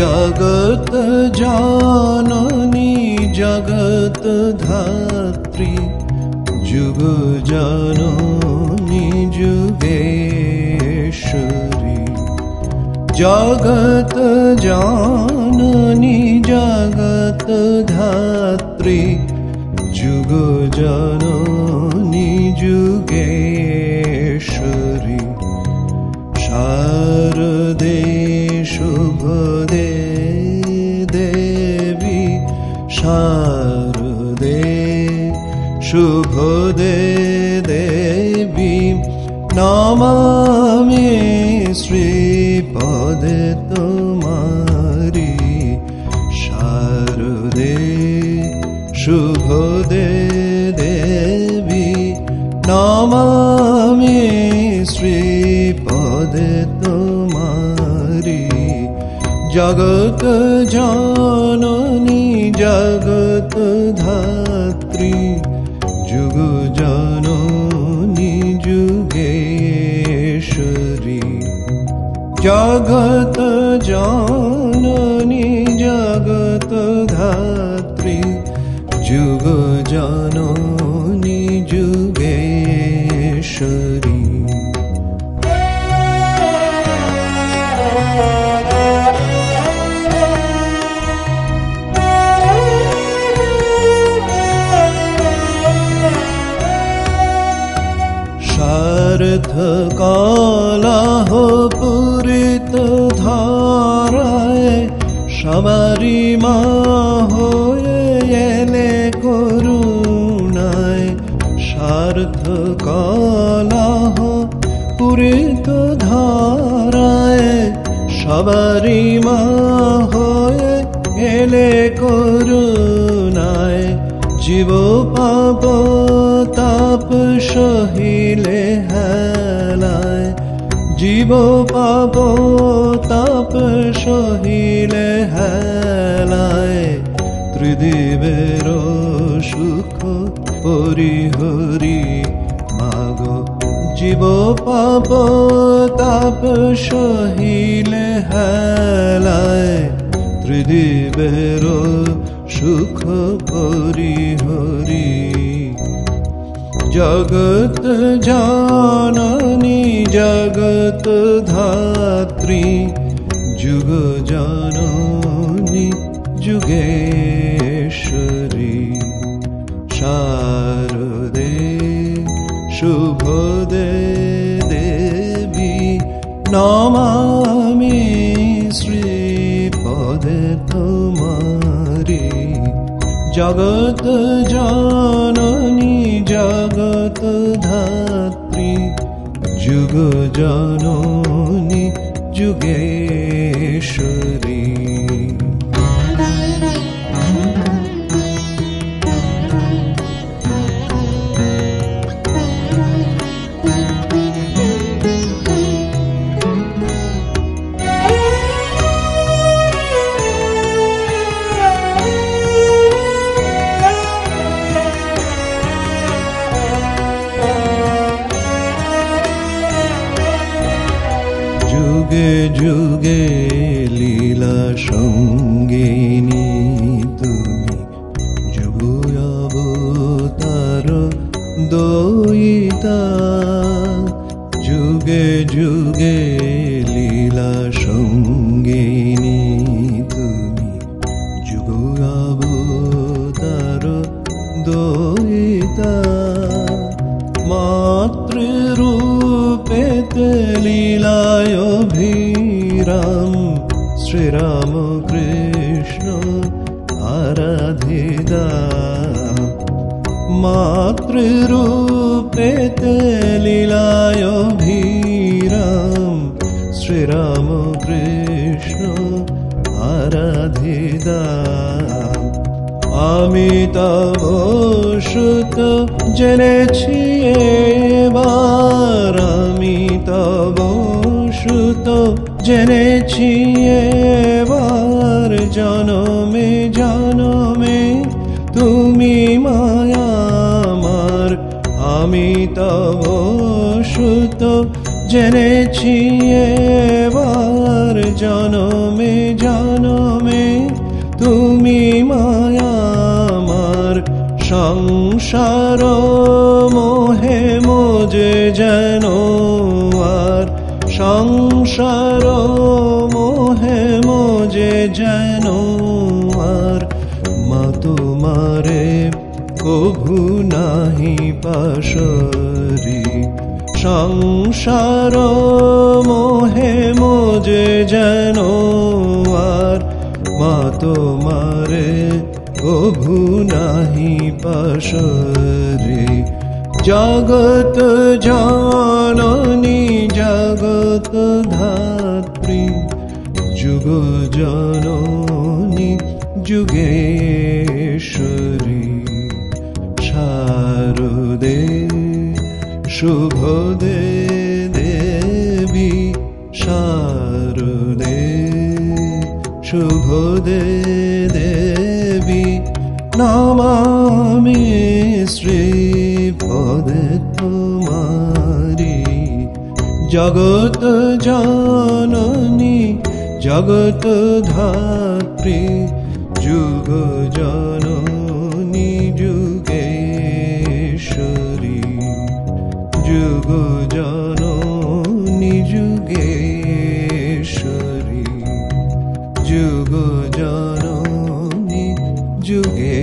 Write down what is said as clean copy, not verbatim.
जगत जननी जगत धात्री जुग जननी जुगेश्वरी जगत जननी जगत धात्री जुग जननी जुगेश्वरी शारदे शुभदे देवी शारदे शुभदे देवी नमामि श्रीपदे तुम्हारी शारदे शुभदे देवी नमामि श्रीपदे तुम्हारी जगत जननी जगत धात्री जुग जननी जुगेश्वरी जगत जननी जगत धात्री जुग जननी जुगेश्वरी कालह पूरित धाराय सबारी मा होये करुणाय सार्थ कालह पूरित धाराय सबारी मा होये करुणाय जीव पाप ताप सहिले हेलाय जीव पाप ताप सहिले हेलाय त्रिदिवेर सुख परिहरी मागो जीव पाप ताप सहिले हेलाय त्रिदिवेर सुख परिहरी जगत जननी जगत धात्री जुग जननी जुगेश्वरी शारदे शुभदे देवी नमामि श्रीपदे तुम्हारी जगत जननी जगत धात्री जुग जननी जुगेश्वरी जुगे जुगे लीला सঙ্গিনী তুমি যুগ অবতার দয়িতা जुगे जुगे लीला सঙ্গিনী তুমি যুগ অবতার দয়িতা मातृरूपेते लीलाय अभिराम श्रीराम कृष्ण आराधिता मातृरूपेते लीलाय अभिराम श्रीराम कृष्ण आराधिता আমি তব সুত জেনেছি এবার আমি তব সুত জেনেছি এবার জনমে জনমে তুমি মায়া আমার আমি তব সুত জেনেছি এবার জনমে জনমে তুমি মায়ামার সংসার মোহে মোজে যেন আর সংসার মোহে মোজে যেন আর মা তোমারে কভু নাহি পাশরি সংসার মোহে মোজে যেন আর মা তোমারে কভু নাহি পাশরি জগত জননী জগত ধাত্রী যুগ জননী যুগেশ্বরী শারদে শুভদে দেবী শারদে শুভদে দেবী নমামি শ্রীপদে তোমারি জগত জননী জগত ধাত্রী যুগ জননী যুগেশ্বরী যুগ জননী যুগেশ্বরী যুগ জননী যুগে